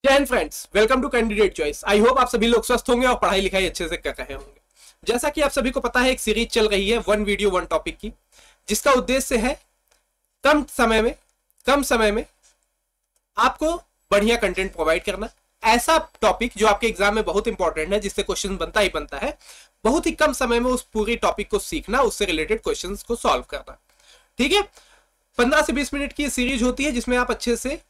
जय Hind friends, welcome to candidate choice. I hope आप सभी लोग स्वस्थ होंगे और पढ़ाई लिखाई अच्छे से कर रहे होंगे। जैसा कि आप सभी को पता है, एक सीरीज चल रही है वन वीडियो वन टॉपिक की, जिसका उद्देश्य है कम समय में आपको बढ़िया कंटेंट प्रोवाइड करना। ऐसा टॉपिक जो आपके एग्जाम में बहुत इंपॉर्टेंट है, जिससे क्वेश्चन बनता ही बनता है, बहुत ही कम समय में उस पूरी टॉपिक को सीखना, उससे रिलेटेड क्वेश्चंस को सॉल्व करना। ठीक है, 15 से 20 मिनट की सीरीज होती है, जिसमें आप अच्छे से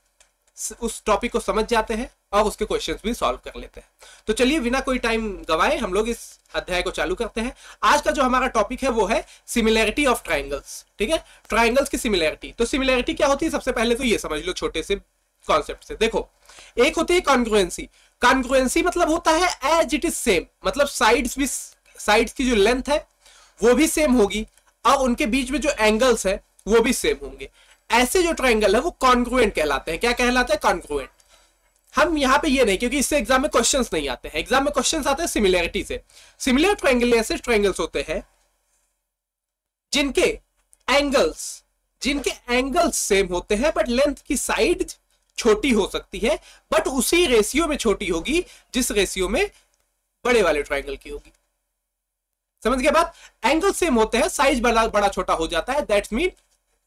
उस टॉपिक को समझ जाते हैं और उसके क्वेश्चंस भी सॉल्व कर लेते हैं। तो चलिए बिना कोई टाइम गवाए हम लोग इस अध्याय को चालू करते हैं। आज का जो हमारा टॉपिक है वो है सिमिलैरिटी ऑफ ट्रायंगल्स। ठीक है, ट्रायंगल्स की सिमिलैरिटी। तो सिमिलैरिटी क्या होती है, सबसे पहले तो ये समझ लो छोटे से कॉन्सेप्ट से। देखो, एक होती है कॉन्ग्रुएंसी। कॉन्ग्रुएंसी मतलब होता है एज इट इज सेम, मतलब साइड्स की जो लेंथ है वो भी सेम होगी और उनके बीच में जो एंगल्स है वो भी सेम होंगे। ऐसे जो ट्रायंगल है वो कॉन्ग्रुएंट कहलाते हैं। क्या कहलाते हैं? कॉन्ग्रुएंट। हम यहां पे ये नहीं, क्योंकि इससे एग्जाम में क्वेश्चंस नहीं आते हैं। एग्जाम में क्वेश्चंस आते हैं सिमिलैरिटी से। सिमिलर ट्रायंगल ऐसे ट्रायंगल्स होते हैं जिनके एंगल्स सेम होते हैं, बट लेंथ की साइड छोटी हो सकती है, बट उसी रेशियो में छोटी होगी जिस रेशियो में बड़े वाले ट्रायंगल की होगी। समझ गए बात? एंगल सेम होते हैं, साइज बड़ा छोटा हो जाता है, दैट्स मीन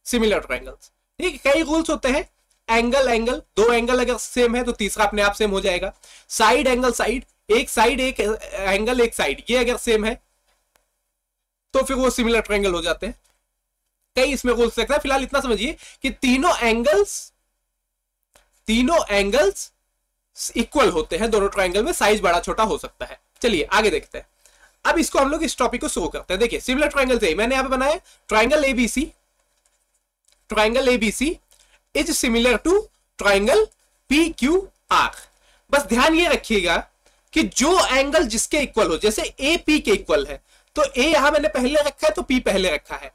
सिमिलर ट्रायंगल्स। ठीक है, कई रूल्स होते हैं। एंगल दो एंगल अगर सेम है तो तीसरा अपने आप सेम हो जाएगा। साइड एक साइड एक एंगल एक साइड, ये अगर सेम है तो फिर वो सिमिलर ट्रायंगल हो जाते हैं। कई इसमें रूल्स लगता है। फिलहाल इतना समझिए कि तीनों एंगल्स इक्वल होते हैं। दोनों ट्रायंगल में साइज बड़ा छोटा हो सकता है। चलिए आगे देखते हैं। अब इसको हम लोग इस टॉपिक को शुरू करते हैं। देखिए, सिमिलर ट्रायंगल से मैंने यहां पे बनाया triangle ABC is similar to triangle PQR। बस ध्यान ये रखिएगा कि जो एंगल जिसके इक्वल हो, जैसे AP के इक्वल है तो A यहां मैंने पहले रखा है तो P पहले रखा है।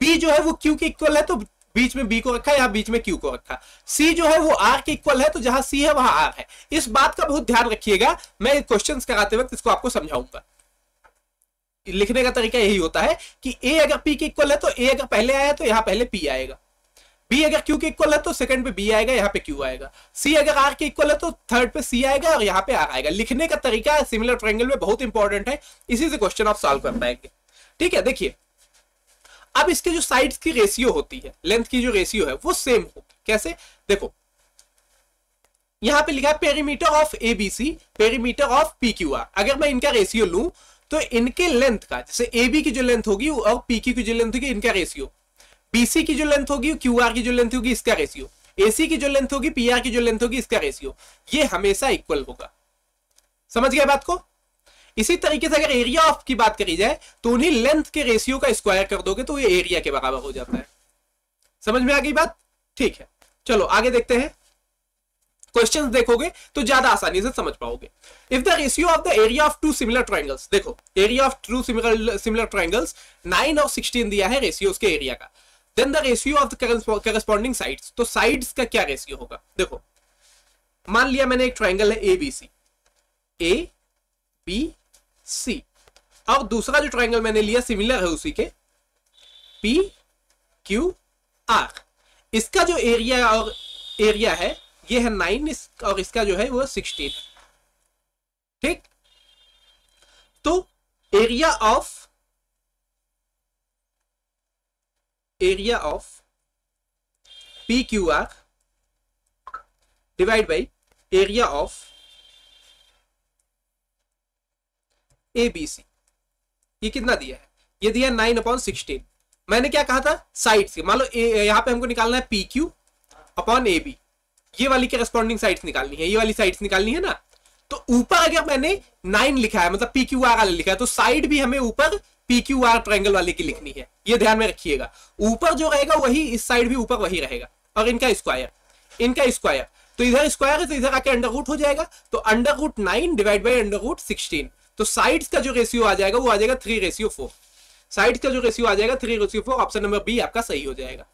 B जो है वो Q के इक्वल है तो बीच में B को रखा है, यहां बीच में Q को रखा। C जो है वो R के इक्वल है तो जहां C है वहां R है। इस बात का बहुत ध्यान रखिएगा। मैं क्वेश्चंस कराते वक्त इसको आपको समझाऊंगा। लिखने का तरीका यही होता है कि A अगर P के इक्वल है तो A अगर पहले आया तो यहां पहले P आएगा। B अगर Q के इक्वल है तो सेकंड पे B आएगा, यहाँ पे Q आएगा। C अगर R के इक्वल है तो थर्ड पे C आएगा और यहाँ पे R आएगा। लिखने का तरीका सिमिलर ट्रायंगल में बहुत इंपॉर्टेंट है, इसी से क्वेश्चन आप सॉल्व कर पाएंगे। ठीक है, देखिए अब इसके जो साइड्स की रेशियो होती है, लेंथ की जो रेशियो है वो सेम हो। कैसे? देखो, यहाँ पे लिखा है perimeter of ABC, perimeter of PQR। अगर मैं इनका रेशियो लूं तो इनके लेंथ का, जैसे AB की जो लेंथ होगी और PQ की जो लेंथ होगी, इनका रेशियो, BC की जो लेंथ होगी, QR की जो लेंथ होगी, इसका रेशियो, AC की जो लेंथ होगी, PR की जो लेंथ होगी, इसका रेशियो, ये हमेशा इक्वल होगा। समझ गए बात को? इसी तरीके से अगर एरिया ऑफ की बात करी जाए तो उन्हीं लेंथ के रेशियो का स्क्वायर कर दोगे तो ये एरिया के बराबर हो जाता है। समझ में आ गई बात? ठीक है, चलो आगे देखते हैं। क्वेश्चंस देखोगे तो ज्यादा आसानी से समझ पाओगे। If the ratio of the area of two similar triangles, देखो area of two similar triangles 9 और 16 दिया है रेशियो उसके एरिया का। Then the ratio of the corresponding sides, तो साइड्स का क्या रेशियो होगा? देखो, मान लिया मैंने एक ट्रायंगल है ABC और दूसरा जो ट्रायंगल मैंने लिया सिमिलर है उसी के PQR। इसका जो एरिया है ये है 9 और इसका जो है वो 16 है। ठीक, तो area of PQR divide by area of ABC, ये कितना दिया है? ये दिया 9/16। मैंने क्या कहा था? साइड से, मान लो यहां पे हमको निकालना है PQ/AB, ये वाली करस्पॉन्डिंग साइड्स निकालनी है, ये वाली साइड्स निकालनी है ना। तो ऊपर अगर मैंने 9 लिखा है, मतलब PQR वाला लिखा है, तो साइड भी हमें ऊपर PQR ट्रायंगल वाले की लिखनी है। ये ध्यान में रखिएगा। ऊपर जो रहेगा वही, इस साइड भी ऊपर वही रहेगा। और इनका स्क्वायर, तो इधर स्क्वायर है तो इधर आके अंडर रूट हो जाएगा। तो under root 9 divide by under root 16। तो साइड्स का जो रेशियो आ जाएगा वो आ जाएगा 3:4। साइड्स का जो रेशियो आ जाएगा 3:4। ऑप्शन नंबर बी आपका सही हो जाएगा।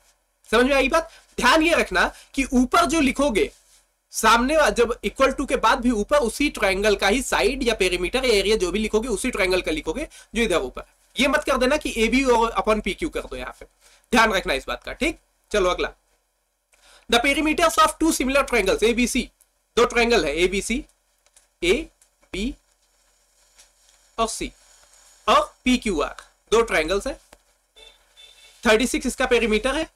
समझ में आई बात? ध्यान ये रखना कि ऊपर जो लिखोगे, सामने जब इक्वल टू के बाद भी ऊपर उसी ट्रायंगल का ही साइड या पेरीमीटर या एरिया जो भी लिखोगे उसी ट्रायंगल का लिखोगे जो इधर ऊपर। ये मत कर देना कि AB और अपन PQ कर दो, यहाँ पे ध्यान रखना इस बात का। ठीक, चलो अगला। The perimeters of two similar triangles ABC दो ट्रायंगल है A B C, A B और सी, और पी क्यू आर, दो ट्रायंगल्स है। 36 इसका पेरीमीटर है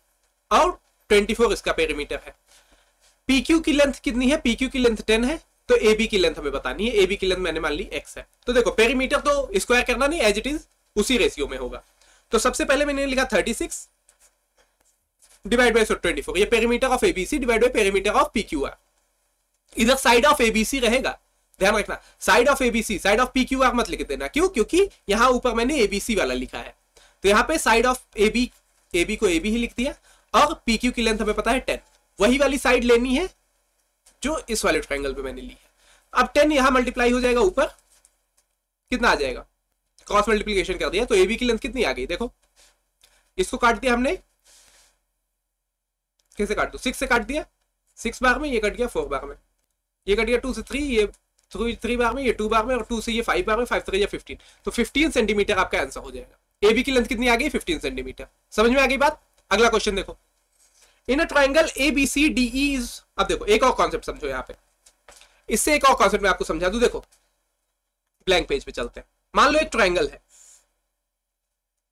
और 24 इसका पेरीमीटर है। पी क्यू की लेंथ कितनी है? पी क्यू की लेंथ 10 है, तो ए बी की लेंथ हमें बतानी है। ए बी की लेंथ मैंने मान ली x है। तो देखो पेरीमीटर तो स्क्वायर करना नहीं, एज इट इज उसी रेशियो में होगा। तो सबसे पहले मैंने लिखा 36 डिवाइड बाय 24, ये perimeter of ABC divide by perimeter of PQR. इधर साइड ऑफ एबीसी रहेगा, ध्यान रखना, side of ABC, side of PQR मत लिख देना। क्यों? क्योंकि यहां ऊपर मैंने एबीसी वाला लिखा है, तो यहां पे साइड ऑफ एबी, एबी को एबी ही लिख दिया, और पीक्यू की लेंथ हमें पता है 10, वही वाली साइड लेनी है जो इस वाले ट्रायंगल पे मैंने ली है। अब 10 यहां मल्टीप्लाई हो जाएगा, ऊपर कितना आ जाएगा, क्रॉस मल्टीप्लीकेशन कर दिया, तो एबी की लेंथ कितनी आ गई? देखो इसको काट दिया हमने, कैसे काट दो? 6 से काट दिया, 6 बार में, ये कट गया 4 बार में, ये कट गया 2 से 3, ये 3 बार में, ये 2 बार में, और 2 से ये 5 बार में, 5 3 या 15, तो 15 सेंटीमीटर आपका आंसर हो जाएगा। एबी की लेंथ कितनी आ गई? 15 सेंटीमीटर। समझ में आ गई बात? अगला क्वेश्चन देखो, in a triangle ABCDE is, अब देखो एक और कॉन्सेप्ट समझो यहाँ पे, इससे एक और कॉन्सेप्ट मैं आपको समझा दूं। देखो ब्लैंक पेज पे चलते हैं। मान लो एक ट्रायंगल है,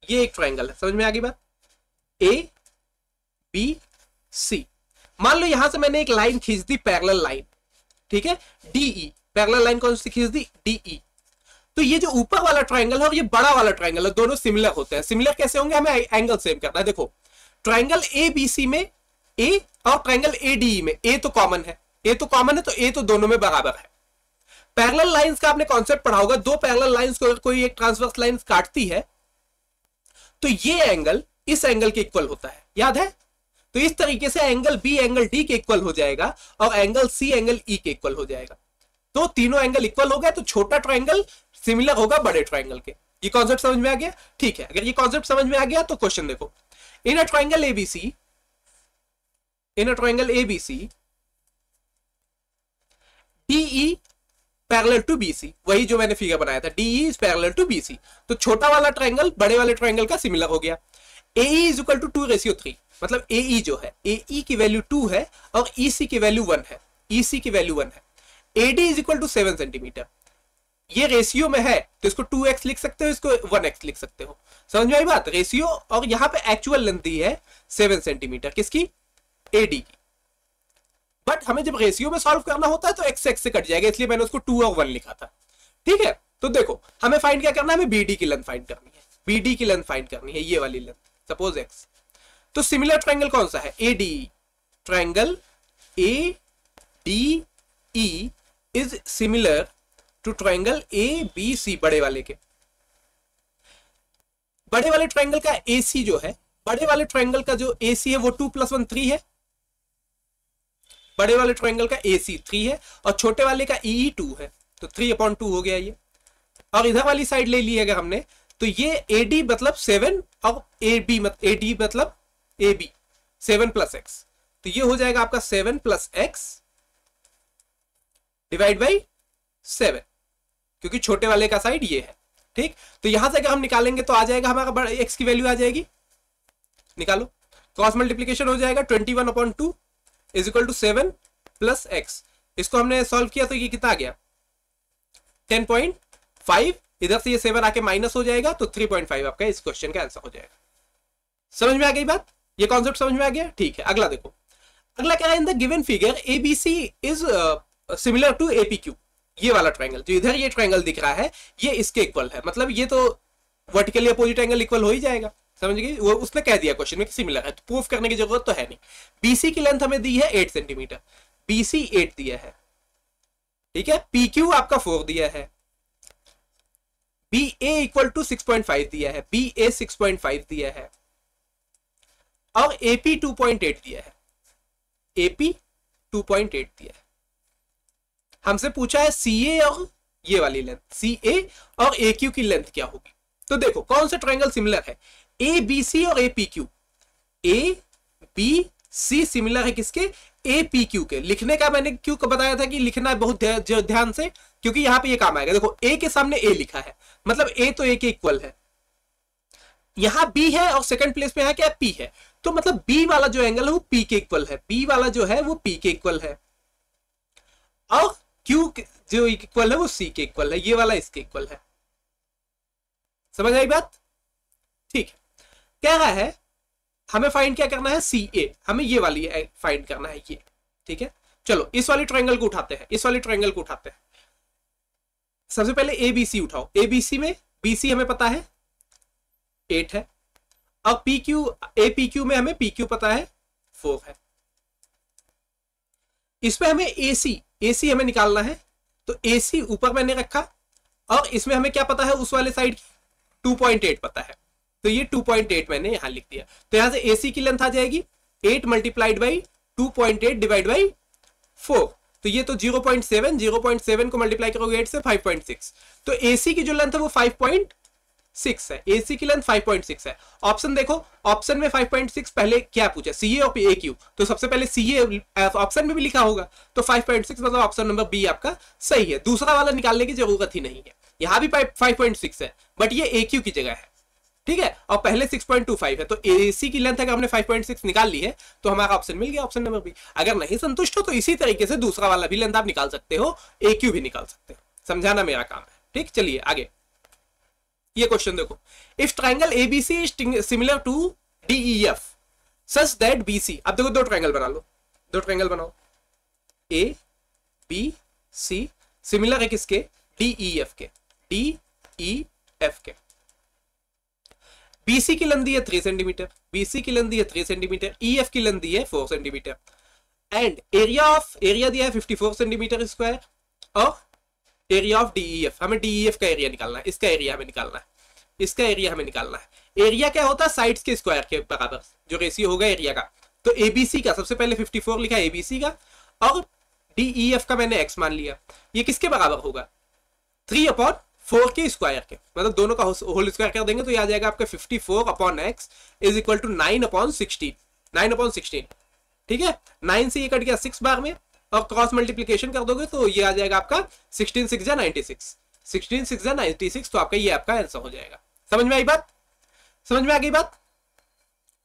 ये एक ट्रायंगल है, समझ में आ गई बात? ABC, मान लो यहां से मैंने एक लाइन खींच दी, पैरेलल लाइन, ठीक है, DE, पैरेलल लाइन कौन सी खींच दी? DE। तो ये जो ऊपर वाला ट्रायंगल है और ये बड़ा वाला ट्रायंगल है, दोनों सिमिलर होते हैं। सिमिलर कैसे होंगे? हमें एंगल सेम करना है। देखो ट्रायंगल ABC में A और ट्रायंगल ADE में A तो कॉमन है, A तो कॉमन है, तो A तो दोनों में बराबर है। पैरेलल लाइंस का आपने कॉन्सेप्ट पढ़ा होगा, दो पैरेलल लाइंस को कोई एक ट्रांसवर्स लाइन काटती है तो ये एंगल इस एंगल के इक्वल होता है, याद है? तो इस तरीके से एंगल B एंगल D के इक्वल हो जाएगा और एंगल C एंगल E के इक्वल हो जाएगा। तो तीनों एंगल इक्वल हो गए, तो छोटा ट्रायंगल सिमिलर होगा बड़े ट्रायंगल के। ये कॉन्सेप्ट समझ में आ गया? ठीक है, अगर ये कॉन्सेप्ट समझ में आ गया तो क्वेश्चन देखो, in a triangle ABC, in a triangle ABC DE parallel to BC, वही जो मैंने फिगर बनाया था, DE is parallel to BC। तो छोटा वाला ट्रायंगल बड़े वाले ट्रायंगल का सिमिलर हो गया। AE इज इक्वल टू 2:3, मतलब AE जो है, AE की वैल्यू 2 है और EC की वैल्यू 1 है, EC की वैल्यू 1 है। AD is equal to 7 centimetre, ये रेशियो में है तो इसको 2x लिख सकते हो, इसको 1x लिख सकते हो। समझ में आई बात? रेशियो, और यहां पे एक्चुअल लेंथ दी है 7 सेंटीमीटर, किसकी? AD की। बट हमें जब रेशियो में सॉल्व करना होता है तो x से कट जाएगा, इसलिए मैंने उसको 2 और 1 लिखा था। ठीक है, तो देखो हमें फाइंड क्या करना है? हमें BD की लेंथ फाइंड करनी है, BD की लेंथ फाइंड करनी है, ये वाली लेंथ, सपोज x। तो सिमिलर ट्रायंगल कौन सा है? ADE, triangle ADE is similar to triangle ABC, बड़े वाले के। बड़े वाले ट्रायंगल का AC जो है, बड़े वाले ट्रायंगल का जो AC है वो 2 + 1 3 है, बड़े वाले ट्रायंगल का AC 3 है और छोटे वाले का EE 2 है, तो 3/2 हो गया ये। और इधर वाली साइड ले ली अगर हमने, तो ये AD मतलब 7 और AD मतलब AB 7 + x, तो ये हो जाएगा आपका 7 + x डिवाइड बाई 7, क्योंकि छोटे वाले का साइड ये है। ठीक, तो यहां से अगर हम निकालेंगे तो आ जाएगा हमारा बड़ा x की वैल्यू आ जाएगी, निकालो, क्रॉस मल्टीप्लीकेशन हो जाएगा, 21/2 इज इक्वल टू 7 + x। इसको हमने सॉल्व किया तो ये कितना आ गया? 10.5, इधर से ये 7 आके माइनस हो जाएगा, तो 3.5 आपका इस क्वेश्चन का आंसर हो जाएगा। समझ में आ गई बात? ये कॉन्सेप्ट समझ में आ गया? ठीक है, अगला देखो, अगला क्या है? In the given figure ABC is similar to APQ, ये वाला ट्रायंगल जो इधर ये ट्रायंगल दिख रहा है ये इसके इक्वल है, मतलब ये तो वर्टिकली अपोजिट एंगल इक्वल हो ही जाएगा। समझ गई? वो उसने कह दिया क्वेश्चन में कि सिमिलर है, तो प्रूफ करने की जरूरत तो है नहीं। BC की लेंथ हमें दी है 8 सेंटीमीटर, BC 8 दिया है, ठीक है, PQ आपका 4 दिया है, BA इक्वल टू 6.5 दिया है, BA 6.5 दिया है और AP 2.8 दिया है, AP 2.8 दिया है। हमसे पूछा है CA और ये वाली लेंथ, CA और AQ की लेंथ क्या होगी। तो देखो कौन सा ट्रायंगल सिमिलर है? ABC और APQ, ABC सिमिलर है किसके? APQ के। लिखने का मैंने क्यों बताया था कि लिखना है बहुत ध्यान से, क्योंकि यहां पे ये काम आएगा। देखो A के सामने A लिखा है, मतलब A तो A के इक्वल है, यहां B है और सेकंड प्लेस पे यहां क्या P है, तो मतलब B वाला जो एंगल है वो P के इक्वल है, B वाला जो है वो P के इक्वल है। और क्यू जो इक्वल है वो सी के इक्वल है, ये वाला इसके इक्वल है। समझ आई बात? ठीक है, कह रहा है हमें फाइंड क्या करना है, सी ए, हमें ये वाली फाइंड करना है ये। ठीक है, चलो इस वाली ट्रायंगल को उठाते हैं, इस वाली ट्रायंगल को उठाते हैं। सबसे पहले एबीसी उठाओ, एबीसी में बीसी हमें पता है 8 है, और पी क्यू एपीक्यू में हमें पी क्यू पता है 4 है। इसमें हमें एसी एसी हमें निकालना है, तो एसी ऊपर मैंने रखा, और इसमें हमें क्या पता है उस वाले साइड की 2.8 पता है, तो ये 2.8 मैंने यहां लिख दिया। तो यहां से एसी की लेंथ आ जाएगी 8 मल्टीप्लाइड बाई 2.8 डिवाइड बाई 4, तो ये तो 0.7 को मल्टीप्लाई करोगे 8 से 5.6, तो एसी की जो लेंथ है वो 5.6 है, एसी की लेंथ 5.6 है। ऑप्शन देखो, ऑप्शन में 5.6 पहले क्या पूछा, सीए और ए क्यू, तो सबसे पहले सीए ऑप्शन में भी लिखा होगा, तो 5.6 मतलब ऑप्शन नंबर बी आपका सही है। दूसरा वाला निकालने की जरूरत ही नहीं है, यहां भी 5.6 है बट ये ए क्यू की जगह है। ठीक है, और पहले 6.25 है, तो एसी की लेंथ अगर हमने 5.6 निकाल ली है तो हमारा ऑप्शन मिल गया, ऑप्शन नंबर बी। अगर नहीं संतुष्ट हो तो इसी तरीके से दूसरा वाला भी लेंथ आप निकाल सकते हो, ए क्यू भी निकाल सकते हो, समझाना मेरा काम है। ठीक, चलिए आगे ये क्वेश्चन देखो, if triangle ABC is similar to DEF such that BC, अब देखो दो ट्राइंगल बना लो, दो ट्राइंगल बनाओ, ए बी सी सिमिलर है किसके, डीईएफ के, डीईएफ के। बीसी की लेंथ दी है 3 सेंटीमीटर, बीसी की लेंथ दी है 3 सेंटीमीटर, ईएफ की लेंथ दी है 4 सेंटीमीटर, एंड एरिया दिया है 54 सेंटीमीटर स्क्वायर, और एरिया ऑफ डीईएफ, हमें डीईएफ का एरिया निकालना है, इसका एरिया हमें निकालना है, इसका एरिया हमें निकालना है। एरिया क्या होता है, साइड्स के स्क्वायर के बराबर जो रेशियो होगा एरिया का। तो एबीसी का सबसे पहले 54 लिखा एबीसी का, और डीईएफ का मैंने एक्स मान लिया, ये किसके बराबर होगा, 3/4 के स्क्वायर के, मतलब दोनों का होल स्क्वायर कर देंगे तो ये आ जाएगा आपका 54/x इज इक्वल टू 9/16, 9/16। ठीक है, 9 से ये कट गया 6 बार में, और क्रॉस मल्टीप्लीकेशन कर दोगे तो ये आ जाएगा आपका 16 6 जा 96, 16 6 जा 96, तो आपका ये आपका आंसर हो जाएगा। समझ में आई बात, समझ में आ गई बात?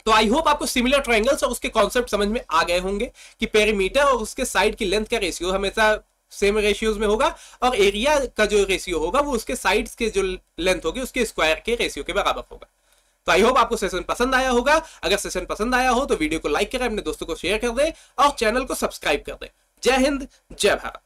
तो आई होप आपको सिमिलर ट्रायंगल्स और उसके कॉन्सेप्ट समझ में आ गए होंगे कि पेरीमीटर और उसके साइड की लेंथ का रेशियो हमेशा सेम रेशियोज में होगा, और एरिया का जो रेशियो होगा वो उसके साइड्स के जो लेंथ होगी उसके स्क्वायर के रेशियो के बराबर होगा। तो आई होप आपको सेशन पसंद आया होगा। अगर सेशन पसंद आया हो तो वीडियो को लाइक करें, अपने दोस्तों को शेयर कर दे और चैनल को सब्सक्राइब कर दे। जय हिंद, जय भारत।